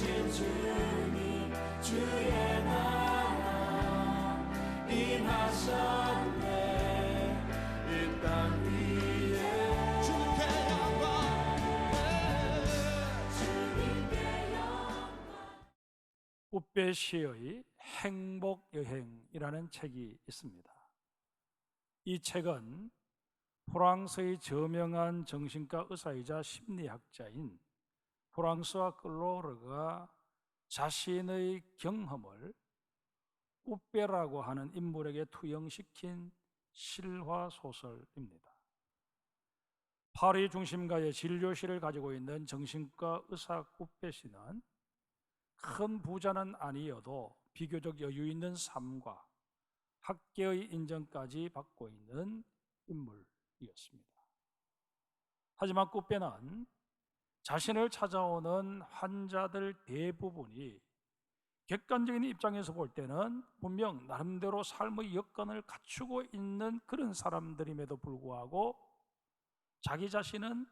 오신 주님 주의 나라 임하셨네. 이 땅 위에 주님께 영광. 우베 시의 행복 여행이라는 책이 있습니다. 이 책은 프랑스의 저명한 정신과 의사이자 심리학자인 프랑스와 클로르가 자신의 경험을 우베라고 하는 인물에게 투영시킨 실화 소설입니다. 파리 중심가의 진료실을 가지고 있는 정신과 의사 우베 씨는 큰 부자는 아니어도 비교적 여유 있는 삶과 학계의 인정까지 받고 있는 인물이었습니다. 하지만 꾸페는 자신을 찾아오는 환자들 대부분이 객관적인 입장에서 볼 때는 분명 나름대로 삶의 여건을 갖추고 있는 그런 사람들임에도 불구하고 자기 자신은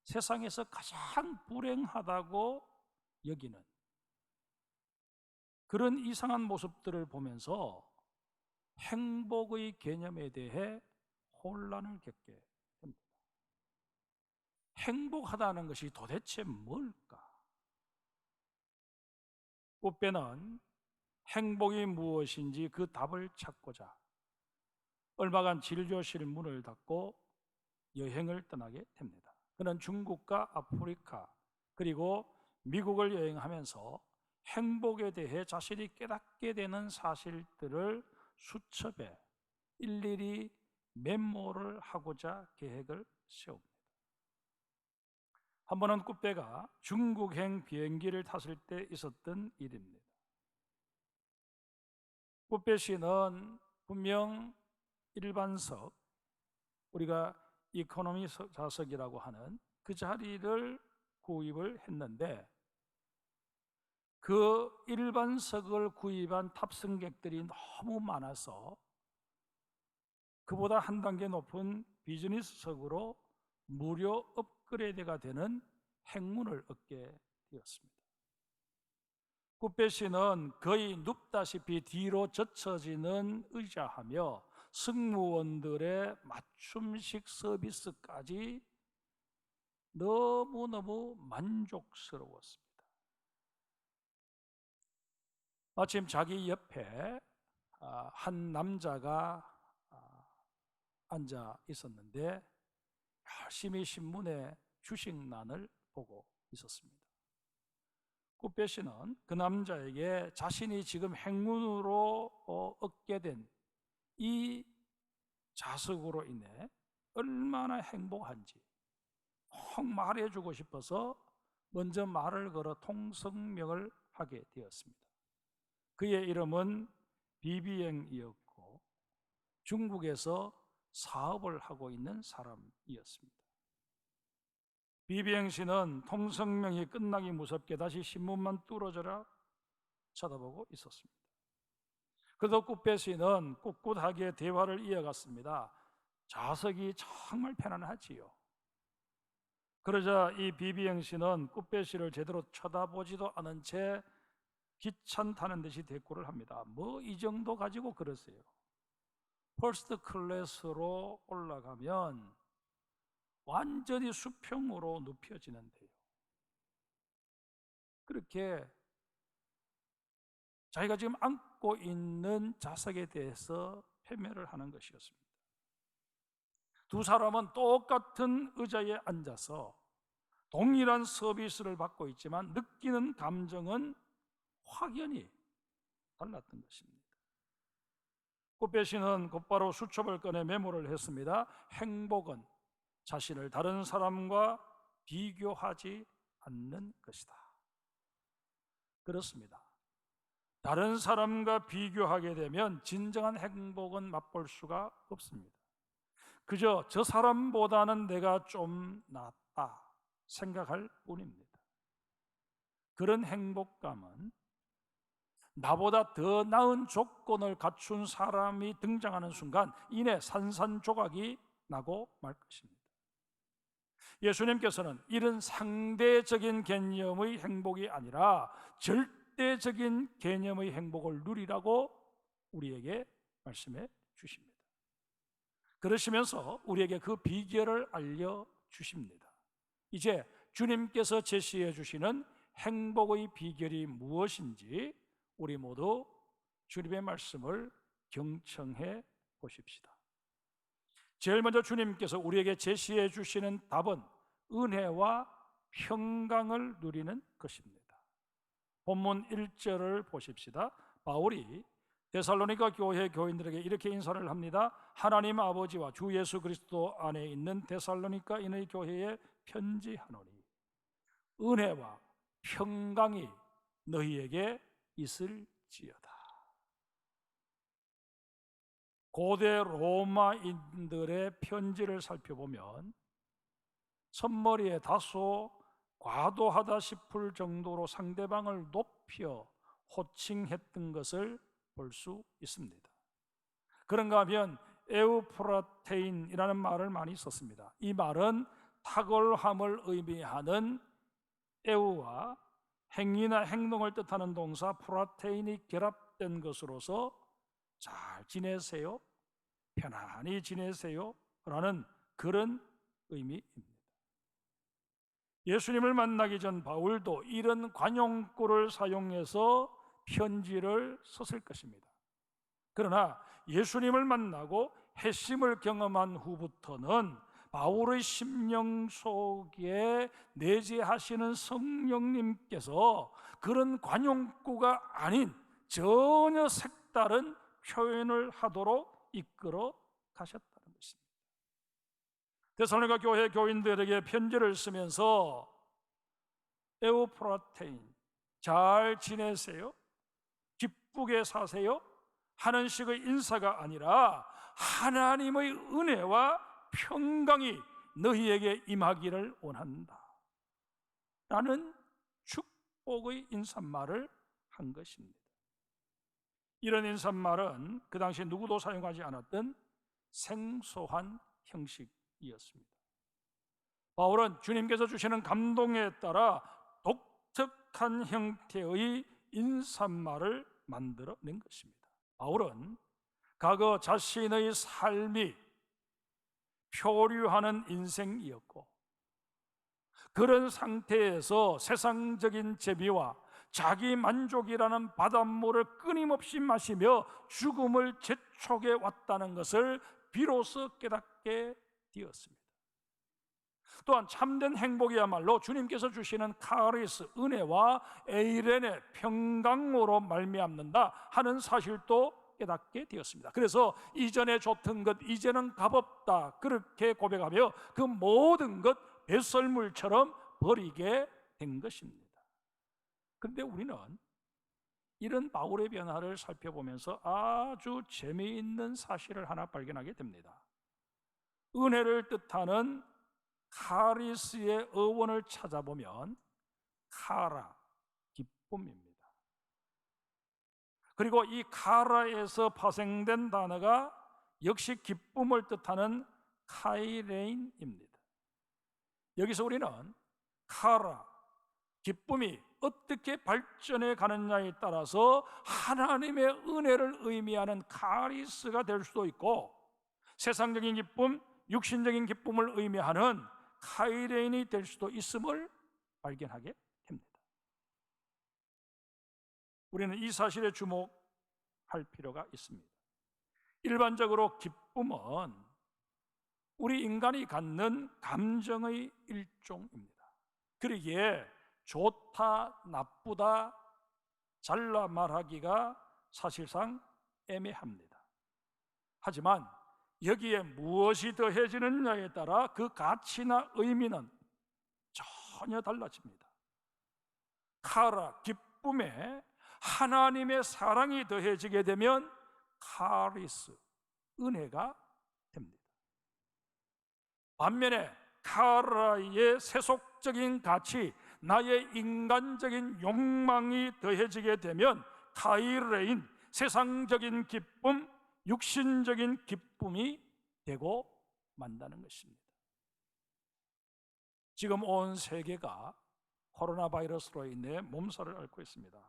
세상에서 가장 불행하다고 여기는 그런 이상한 모습들을 보면서 행복의 개념에 대해 혼란을 겪게 됩니다. 행복하다는 것이 도대체 뭘까? 꾸페는 행복이 무엇인지 그 답을 찾고자 얼마간 진료실 문을 닫고 여행을 떠나게 됩니다. 그는 중국과 아프리카 그리고 미국을 여행하면서 행복에 대해 자신이 깨닫게 되는 사실들을 수첩에 일일이 메모를 하고자 계획을 세웁니다. 한 번은 꾸페가 중국행 비행기를 탔을 때 있었던 일입니다. 꾸페 씨는 분명 일반석, 우리가 이코노미 좌석이라고 하는 그 자리를 구입을 했는데 그 일반석을 구입한 탑승객들이 너무 많아서 그보다 한 단계 높은 비즈니스석으로 무료 업그레이드가 되는 행운을 얻게 되었습니다. 꾸페 씨는 거의 눕다시피 뒤로 젖혀지는 의자하며 승무원들의 맞춤식 서비스까지 너무너무 만족스러웠습니다. 마침 자기 옆에 한 남자가 앉아 있었는데 열심히 신문의 주식란을 보고 있었습니다. 꾸페 씨는 그 남자에게 자신이 지금 행운으로 얻게 된 이 자석으로 인해 얼마나 행복한지 꼭 말해주고 싶어서 먼저 말을 걸어 통성명을 하게 되었습니다. 그의 이름은 비비앵이었고 중국에서 사업을 하고 있는 사람이었습니다. 비비앵 씨는 통성명이 끝나기 무섭게 다시 신문만 뚫어져라 쳐다보고 있었습니다. 그래도 꾸페 씨는 꿋꿋하게 대화를 이어갔습니다. 좌석이 정말 편안하지요. 그러자 이 비비앵 씨는 꾸페 씨를 제대로 쳐다보지도 않은 채 귀찮다는 듯이 대꾸를 합니다. 뭐 이 정도 가지고 그러세요. 퍼스트 클래스로 올라가면 완전히 수평으로 눕혀지는데요. 그렇게 자기가 지금 앉고 있는 좌석에 대해서 패배를 하는 것이었습니다. 두 사람은 똑같은 의자에 앉아서 동일한 서비스를 받고 있지만 느끼는 감정은 확연히 달랐던 것입니다. 꾸페 씨는 곧바로 수첩을 꺼내 메모를 했습니다. 행복은 자신을 다른 사람과 비교하지 않는 것이다. 그렇습니다. 다른 사람과 비교하게 되면 진정한 행복은 맛볼 수가 없습니다. 그저 저 사람보다는 내가 좀 낫다 생각할 뿐입니다. 그런 행복감은 나보다 더 나은 조건을 갖춘 사람이 등장하는 순간 이내 산산조각이 나고 말 것입니다. 예수님께서는 이런 상대적인 개념의 행복이 아니라 절대적인 개념의 행복을 누리라고 우리에게 말씀해 주십니다. 그러시면서 우리에게 그 비결을 알려주십니다. 이제 주님께서 제시해 주시는 행복의 비결이 무엇인지 우리 모두 주님의 말씀을 경청해 보십시다. 제일 먼저 주님께서 우리에게 제시해 주시는 답은 은혜와 평강을 누리는 것입니다. 본문 1절을 보십시다. 바울이 데살로니가 교회 교인들에게 이렇게 인사를 합니다. 하나님 아버지와 주 예수 그리스도 안에 있는 데살로니가인의 교회에 편지하노니 은혜와 평강이 너희에게 있을지어다. 고대 로마인들의 편지를 살펴보면 선머리에 다소 과도하다 싶을 정도로 상대방을 높여 호칭했던 것을 볼 수 있습니다. 그런가 하면 에우프라테인이라는 말을 많이 썼습니다. 이 말은 탁월함을 의미하는 에우와 행위나 행동을 뜻하는 동사 프라테인이 결합된 것으로서 잘 지내세요, 편안히 지내세요 라는 그런 의미입니다. 예수님을 만나기 전 바울도 이런 관용구를 사용해서 편지를 썼을 것입니다. 그러나 예수님을 만나고 회심을 경험한 후부터는 바울의 심령 속에 내재하시는 성령님께서 그런 관용구가 아닌 전혀 색다른 표현을 하도록 이끌어 가셨다는 것입니다. 데살로니가 교회 교인들에게 편지를 쓰면서 에우프라테인, 잘 지내세요? 기쁘게 사세요? 하는 식의 인사가 아니라 하나님의 은혜와 평강이 너희에게 임하기를 원한다 라는 축복의 인사말을 한 것입니다. 이런 인사말은 그 당시 누구도 사용하지 않았던 생소한 형식이었습니다. 바울은 주님께서 주시는 감동에 따라 독특한 형태의 인사말을 만들어낸 것입니다. 바울은 과거 자신의 삶이 표류하는 인생이었고 그런 상태에서 세상적인 재미와 자기 만족이라는 바닷물을 끊임없이 마시며 죽음을 재촉해 왔다는 것을 비로소 깨닫게 되었습니다. 또한 참된 행복이야말로 주님께서 주시는 카리스, 은혜와 에이렌의 평강으로 말미암는다 하는 사실도 깨닫게 되었습니다. 그래서 이전에 좋던 것 이제는 값없다 그렇게 고백하며 그 모든 것 배설물처럼 버리게 된 것입니다. 그런데 우리는 이런 바울의 변화를 살펴보면서 아주 재미있는 사실을 하나 발견하게 됩니다. 은혜를 뜻하는 카리스의 어원을 찾아보면 카라, 기쁨입니다. 그리고 이 카라에서 파생된 단어가 역시 기쁨을 뜻하는 카이레인입니다. 여기서 우리는 카라, 기쁨이 어떻게 발전해 가느냐에 따라서 하나님의 은혜를 의미하는 카리스가 될 수도 있고 세상적인 기쁨, 육신적인 기쁨을 의미하는 카이레인이 될 수도 있음을 발견하게 됩니다. 우리는 이 사실에 주목할 필요가 있습니다. 일반적으로 기쁨은 우리 인간이 갖는 감정의 일종입니다. 그러기에 좋다, 나쁘다, 잘라 말하기가 사실상 애매합니다. 하지만 여기에 무엇이 더해지느냐에 따라 그 가치나 의미는 전혀 달라집니다. 카라, 기쁨에 하나님의 사랑이 더해지게 되면 카리스, 은혜가 됩니다. 반면에 카라의 세속적인 가치, 나의 인간적인 욕망이 더해지게 되면 카이레인, 세상적인 기쁨, 육신적인 기쁨이 되고 만다는 것입니다. 지금 온 세계가 코로나 바이러스로 인해 몸살을 앓고 있습니다.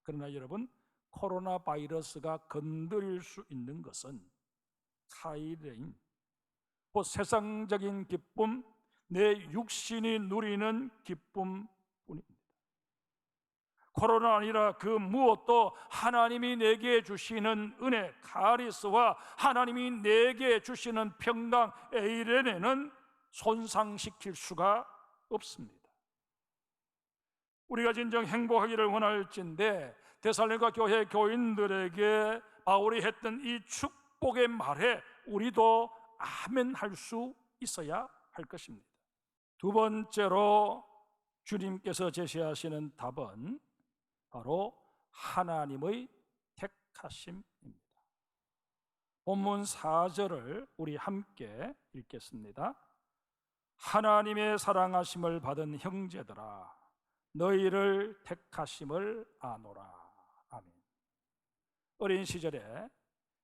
그러나 여러분, 코로나 바이러스가 건드릴 수 있는 것은 타이레인, 곧 세상적인 기쁨, 내 육신이 누리는 기쁨뿐입니다. 코로나 아니라 그 무엇도 하나님이 내게 주시는 은혜, 카리스와 하나님이 내게 주시는 평강, 에이레네는 손상시킬 수가 없습니다. 우리가 진정 행복하기를 원할진대 데살로니가 교회 교인들에게 바울이 했던 이 축복의 말에 우리도 아멘 할 수 있어야 할 것입니다. 두 번째로 주님께서 제시하시는 답은 바로 하나님의 택하심입니다. 본문 4절을 우리 함께 읽겠습니다. 하나님의 사랑하심을 받은 형제들아, 너희를 택하심을 아노라. 아멘. 어린 시절에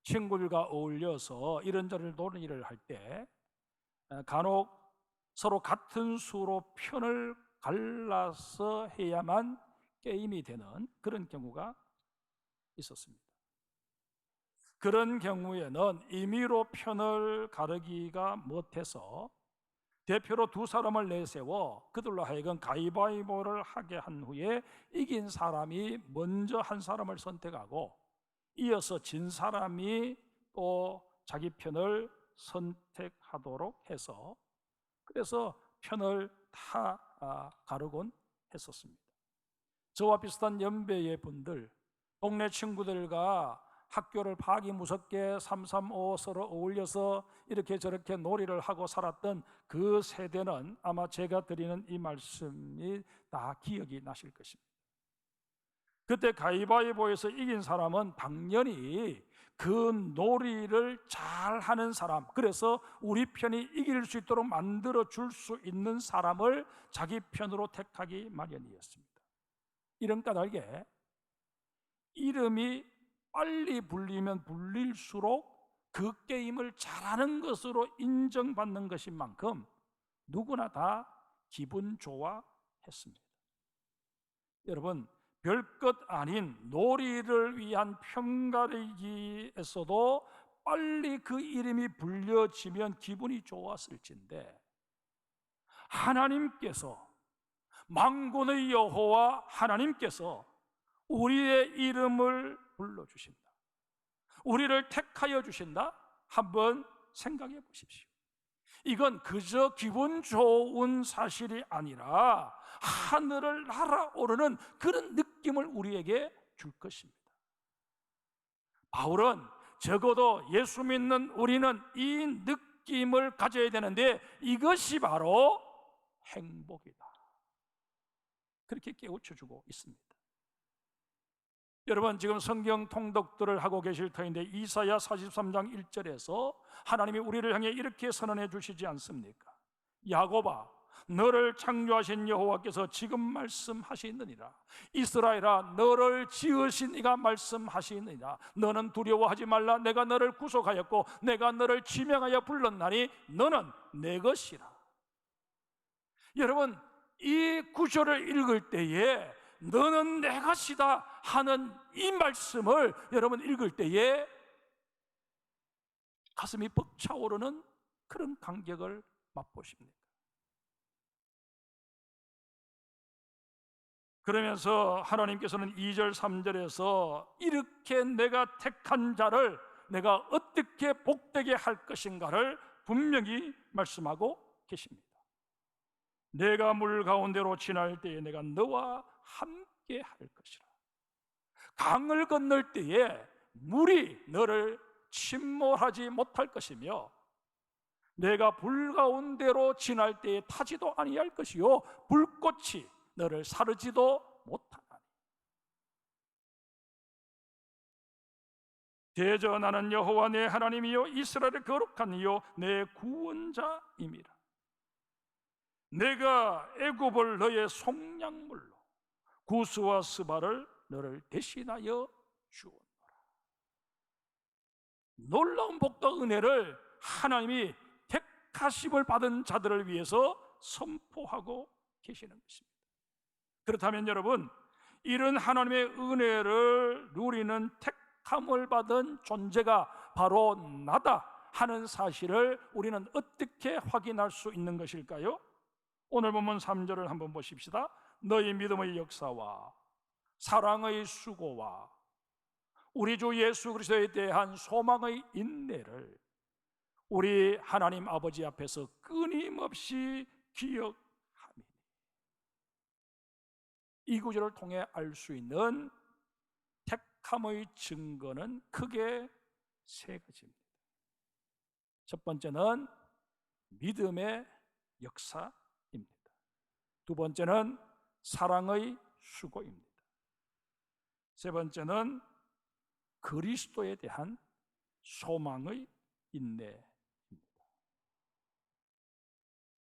친구들과 어울려서 이런저런 논의를 할 때 간혹 서로 같은 수로 편을 갈라서 해야만 게임이 되는 그런 경우가 있었습니다. 그런 경우에는 임의로 편을 가르기가 못해서 대표로 두 사람을 내세워 그들로 하여금 가위바위보를 하게 한 후에 이긴 사람이 먼저 한 사람을 선택하고 이어서 진 사람이 또 자기 편을 선택하도록 해서 그래서 편을 다 가르곤 했었습니다. 저와 비슷한 연배의 분들, 동네 친구들과 학교를 파기 무섭게 335 서로 어울려서 이렇게 저렇게 놀이를 하고 살았던 그 세대는 아마 제가 드리는 이 말씀이 다 기억이 나실 것입니다. 그때 가위바위보에서 이긴 사람은 당연히 그 놀이를 잘하는 사람, 그래서 우리 편이 이길 수 있도록 만들어 줄 수 있는 사람을 자기 편으로 택하기 마련이었습니다. 이런 까닭에 이름이 빨리 불리면 불릴수록 그 게임을 잘하는 것으로 인정받는 것인 만큼 누구나 다 기분 좋아했습니다. 여러분, 별것 아닌 놀이를 위한 편가르기에서도 빨리 그 이름이 불려지면 기분이 좋았을진데 하나님께서, 만군의 여호와 하나님께서 우리의 이름을 불러주신다, 우리를 택하여 주신다. 한번 생각해 보십시오. 이건 그저 기분 좋은 사실이 아니라 하늘을 날아오르는 그런 느낌을 우리에게 줄 것입니다. 바울은 적어도 예수 믿는 우리는 이 느낌을 가져야 되는데 이것이 바로 행복이다, 그렇게 깨우쳐주고 있습니다. 여러분, 지금 성경 통독들을 하고 계실 터인데 이사야 43장 1절에서 하나님이 우리를 향해 이렇게 선언해 주시지 않습니까? 야곱아, 너를 창조하신 여호와께서 지금 말씀하시느니라. 이스라엘아, 너를 지으신 이가 말씀하시느니라. 너는 두려워하지 말라. 내가 너를 구속하였고 내가 너를 지명하여 불렀나니 너는 내 것이라. 여러분, 이 구절을 읽을 때에 너는 내 것이다 하는 이 말씀을 여러분 읽을 때에 가슴이 벅차오르는 그런 감격을 맛보십니까? 그러면서 하나님께서는 2절 3절에서 이렇게 내가 택한 자를 내가 어떻게 복되게 할 것인가를 분명히 말씀하고 계십니다. 내가 물 가운데로 지날 때에 내가 너와 함께 할 것이라. 강을 건널 때에 물이 너를 침몰하지 못할 것이며 내가 불 가운데로 지날 때에 타지도 아니할 것이요 불꽃이 너를 사르지도 못하나니. 대저 나는 여호와 내 하나님이요 이스라엘의 거룩한 이요 내 구원자임이라. 내가 애굽을 너의 속량물로 구스와 스바를 너를 대신하여 주었노라. 놀라운 복과 은혜를 하나님이 택하심을 받은 자들을 위해서 선포하고 계시는 것입니다. 그렇다면 여러분, 이런 하나님의 은혜를 누리는 택함을 받은 존재가 바로 나다 하는 사실을 우리는 어떻게 확인할 수 있는 것일까요? 오늘 본문 3절을 한번 보십시다. 너희 믿음의 역사와 사랑의 수고와 우리 주 예수 그리스도에 대한 소망의 인내를 우리 하나님 아버지 앞에서 끊임없이 기억하며, 이 구절을 통해 알 수 있는 택함의 증거는 크게 세 가지입니다. 첫 번째는 믿음의 역사입니다. 두 번째는 사랑의 수고입니다. 세 번째는 그리스도에 대한 소망의 인내입니다.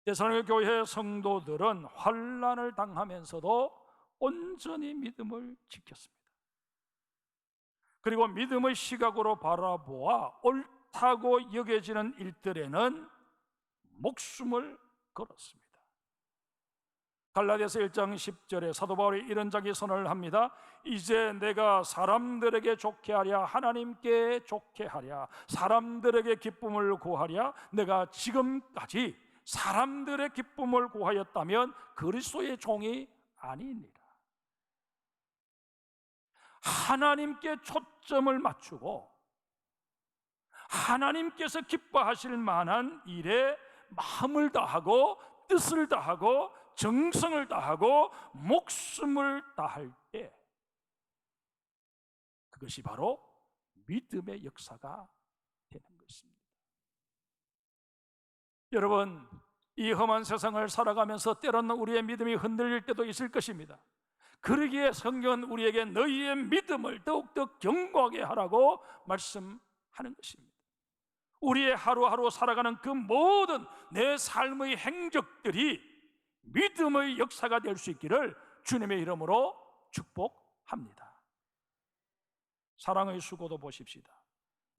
데살로니가 교회 성도들은 환난을 당하면서도 온전히 믿음을 지켰습니다. 그리고 믿음의 시각으로 바라보아 옳다고 여겨지는 일들에는 목숨을 걸었습니다. 갈라디아서 1장 10절에 사도 바울이 이런 자기 선언을 합니다. 이제 내가 사람들에게 좋게 하랴 하나님께 좋게 하랴 사람들에게 기쁨을 구하랴 내가 지금까지 사람들의 기쁨을 구하였다면 그리스도의 종이 아니니라. 하나님께 초점을 맞추고 하나님께서 기뻐하실 만한 일에 마음을 다하고 뜻을 다하고 정성을 다하고 목숨을 다할 때, 그것이 바로 믿음의 역사가 되는 것입니다. 여러분, 이 험한 세상을 살아가면서 때로는 우리의 믿음이 흔들릴 때도 있을 것입니다. 그러기에 성경은 우리에게 너희의 믿음을 더욱더 견고하게 하라고 말씀하는 것입니다. 우리의 하루하루 살아가는 그 모든 내 삶의 행적들이 믿음의 역사가 될 수 있기를 주님의 이름으로 축복합니다. 사랑의 수고도 보십시다.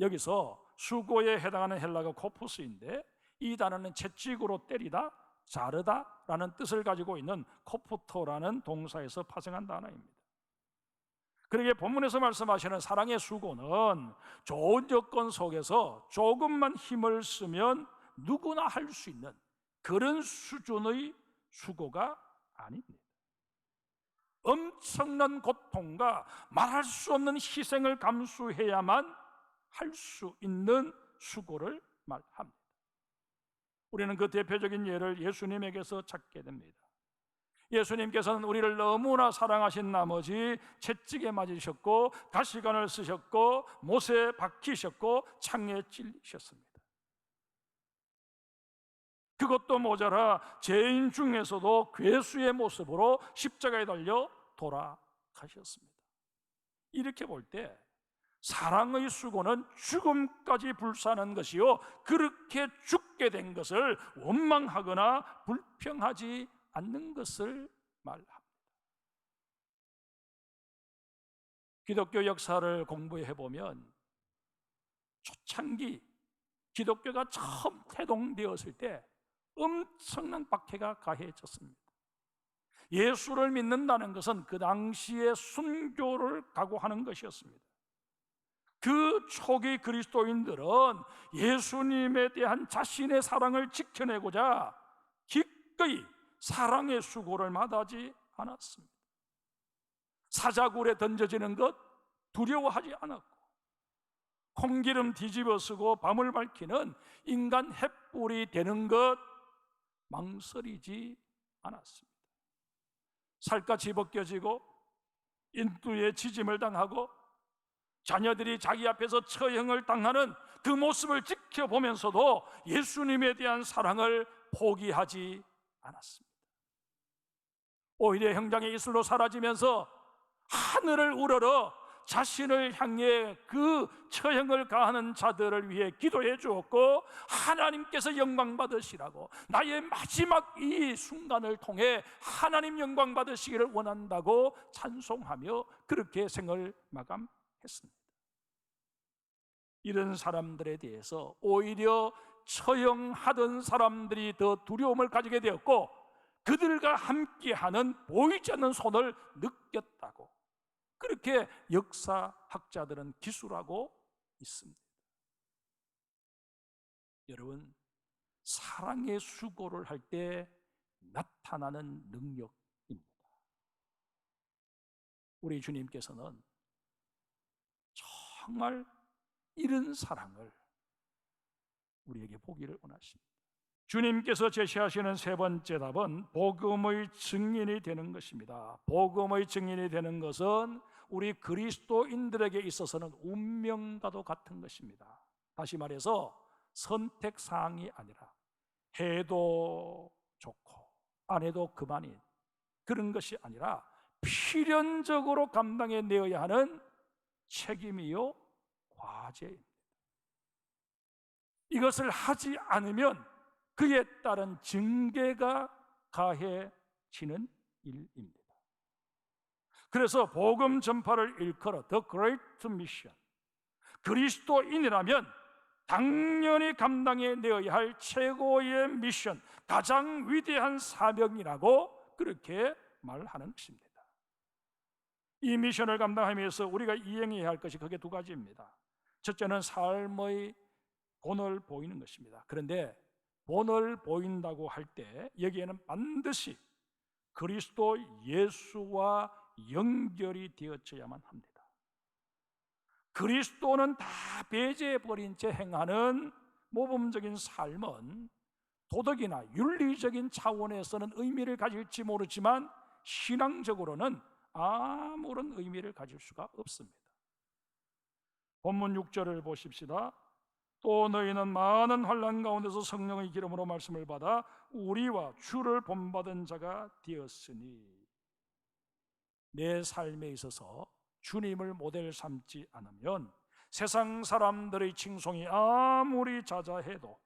여기서 수고에 해당하는 헬라가 코푸스인데, 이 단어는 채찍으로 때리다, 자르다라는 뜻을 가지고 있는 코프토라는 동사에서 파생한 단어입니다. 그러기에 본문에서 말씀하시는 사랑의 수고는 좋은 여건 속에서 조금만 힘을 쓰면 누구나 할 수 있는 그런 수준의 수고가 아닙니다. 엄청난 고통과 말할 수 없는 희생을 감수해야만 할 수 있는 수고를 말합니다. 우리는 그 대표적인 예를 예수님에게서 찾게 됩니다. 예수님께서는 우리를 너무나 사랑하신 나머지 채찍에 맞으셨고 가시관을 쓰셨고 못에 박히셨고 창에 찔리셨습니다. 그것도 모자라 죄인 중에서도 괴수의 모습으로 십자가에 달려 돌아가셨습니다. 이렇게 볼 때 사랑의 수고는 죽음까지 불사하는 것이요, 그렇게 죽게 된 것을 원망하거나 불평하지 않는 것을 말합니다. 기독교 역사를 공부해 보면 초창기 기독교가 처음 태동되었을 때 엄청난 박해가 가해졌습니다. 예수를 믿는다는 것은 그 당시에 순교를 각오하는 것이었습니다. 그 초기 그리스도인들은 예수님에 대한 자신의 사랑을 지켜내고자 기꺼이 사랑의 수고를 마다하지 않았습니다. 사자굴에 던져지는 것 두려워하지 않았고, 콩기름 뒤집어 쓰고 밤을 밝히는 인간 횃불이 되는 것 망설이지 않았습니다. 살갗이 벗겨지고 인두에 지짐을 당하고 자녀들이 자기 앞에서 처형을 당하는 그 모습을 지켜보면서도 예수님에 대한 사랑을 포기하지 않았습니다. 오히려 형장의 이슬로 사라지면서 하늘을 우러러 자신을 향해 그 처형을 가하는 자들을 위해 기도해 주었고, 하나님께서 영광 받으시라고, 나의 마지막 이 순간을 통해 하나님 영광 받으시기를 원한다고 찬송하며 그렇게 생을 마감했습니다. 이런 사람들에 대해서 오히려 처형하던 사람들이 더 두려움을 가지게 되었고 그들과 함께하는 보이지 않는 손을 느꼈다고 그렇게 역사학자들은 기술하고 있습니다. 여러분, 사랑의 수고를 할 때 나타나는 능력입니다. 우리 주님께서는 정말 이런 사랑을 우리에게 보기를 원하십니다. 주님께서 제시하시는 세 번째 답은 복음의 증인이 되는 것입니다. 복음의 증인이 되는 것은 우리 그리스도인들에게 있어서는 운명과도 같은 것입니다. 다시 말해서 선택사항이 아니라 해도 좋고 안 해도 그만인 그런 것이 아니라 필연적으로 감당해내어야 하는 책임이요 과제입니다. 이것을 하지 않으면 그에 따른 징계가 가해지는 일입니다. 그래서 복음 전파를 일컬어 The Great Mission, 그리스도인이라면 당연히 감당해내어야 할 최고의 미션, 가장 위대한 사명이라고 그렇게 말하는 것입니다. 이 미션을 감당하면서 우리가 이행해야 할 것이 크게 두 가지입니다. 첫째는 삶의 본을 보이는 것입니다. 그런데 본을 보인다고 할 때 여기에는 반드시 그리스도 예수와 연결이 되어져야만 합니다. 그리스도는 다 배제해버린 채 행하는 모범적인 삶은 도덕이나 윤리적인 차원에서는 의미를 가질지 모르지만 신앙적으로는 아무런 의미를 가질 수가 없습니다. 본문 6절을 보십시다. 또 너희는 많은 환난 가운데서 성령의 기름으로 말씀을 받아 우리와 주를 본받은 자가 되었으니, 내 삶에 있어서 주님을 모델 삼지 않으면 세상 사람들의 칭송이 아무리 자자해도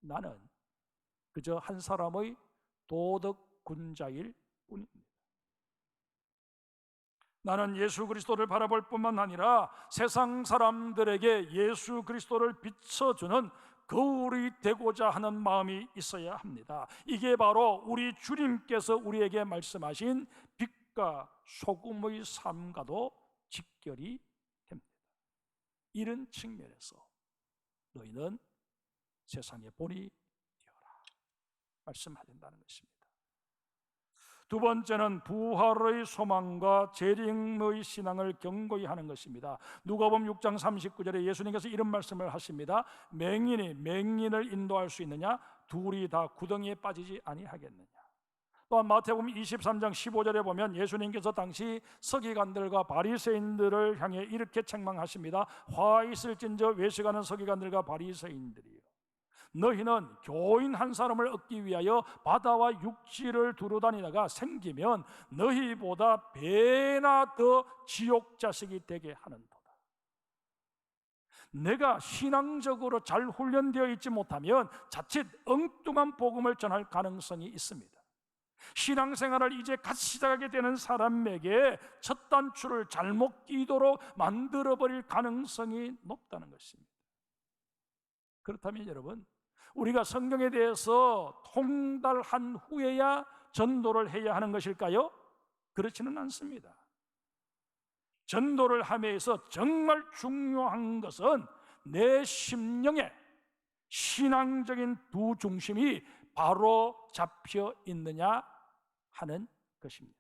나는 그저 한 사람의 도덕 군자일 뿐입니다. 나는 예수 그리스도를 바라볼 뿐만 아니라 세상 사람들에게 예수 그리스도를 비춰주는 거울이 되고자 하는 마음이 있어야 합니다. 이게 바로 우리 주님께서 우리에게 말씀하신 빛과 소금의 삶과도 직결이 됩니다. 이런 측면에서 너희는 세상의 본이 되어라 말씀하신다는 것입니다. 두 번째는 부활의 소망과 재림의 신앙을 경고히 하는 것입니다. 누가복음 6장 39절에 예수님께서 이런 말씀을 하십니다. 맹인이 맹인을 인도할 수 있느냐? 둘이 다 구덩이에 빠지지 아니하겠느냐? 또한 마태복음 23장 15절에 보면 예수님께서 당시 서기관들과 바리새인들을 향해 이렇게 책망하십니다. 화 있을진저 외식하는 서기관들과 바리새인들이요, 너희는 교인 한 사람을 얻기 위하여 바다와 육지를 두루다니다가 생기면 너희보다 배나 더 지옥 자식이 되게 하는도다. 내가 신앙적으로 잘 훈련되어 있지 못하면 자칫 엉뚱한 복음을 전할 가능성이 있습니다. 신앙생활을 이제 갓 시작하게 되는 사람에게 첫 단추를 잘못 끼도록 만들어버릴 가능성이 높다는 것입니다. 그렇다면 여러분, 우리가 성경에 대해서 통달한 후에야 전도를 해야 하는 것일까요? 그렇지는 않습니다. 전도를 함에서 정말 중요한 것은 내 심령에 신앙적인 두 중심이 바로 잡혀 있느냐 하는 것입니다.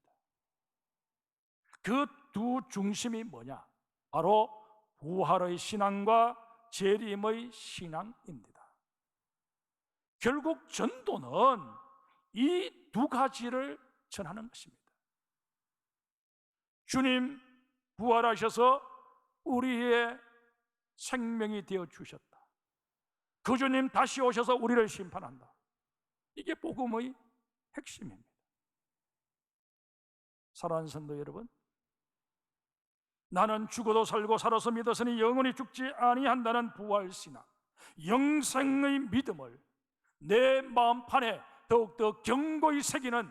그 두 중심이 뭐냐? 바로 부활의 신앙과 재림의 신앙입니다. 결국 전도는 이 두 가지를 전하는 것입니다. 주님 부활하셔서 우리의 생명이 되어 주셨다. 그 주님 다시 오셔서 우리를 심판한다. 이게 복음의 핵심입니다. 사랑하는 성도 여러분, 나는 죽어도 살고 살아서 믿었으니 영원히 죽지 아니한다는 부활신앙, 영생의 믿음을 내 마음판에 더욱더 견고히 새기는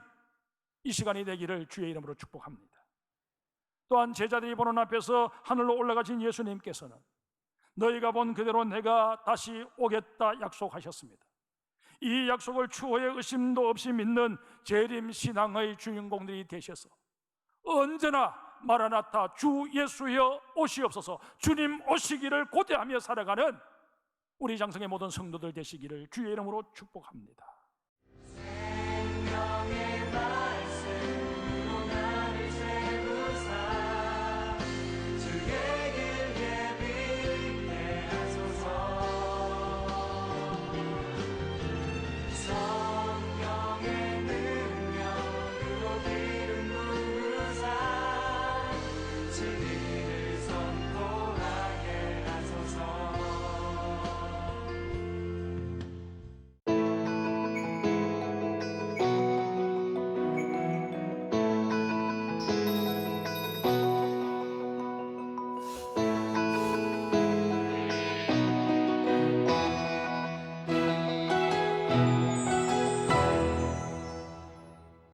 이 시간이 되기를 주의 이름으로 축복합니다. 또한 제자들이 보는 앞에서 하늘로 올라가신 예수님께서는 너희가 본 그대로 내가 다시 오겠다 약속하셨습니다. 이 약속을 추후에 의심도 없이 믿는 재림 신앙의 주인공들이 되셔서 언제나 마라나타 주 예수여 오시옵소서, 주님 오시기를 고대하며 살아가는 우리 장성의 모든 성도들 되시기를 주의 이름으로 축복합니다.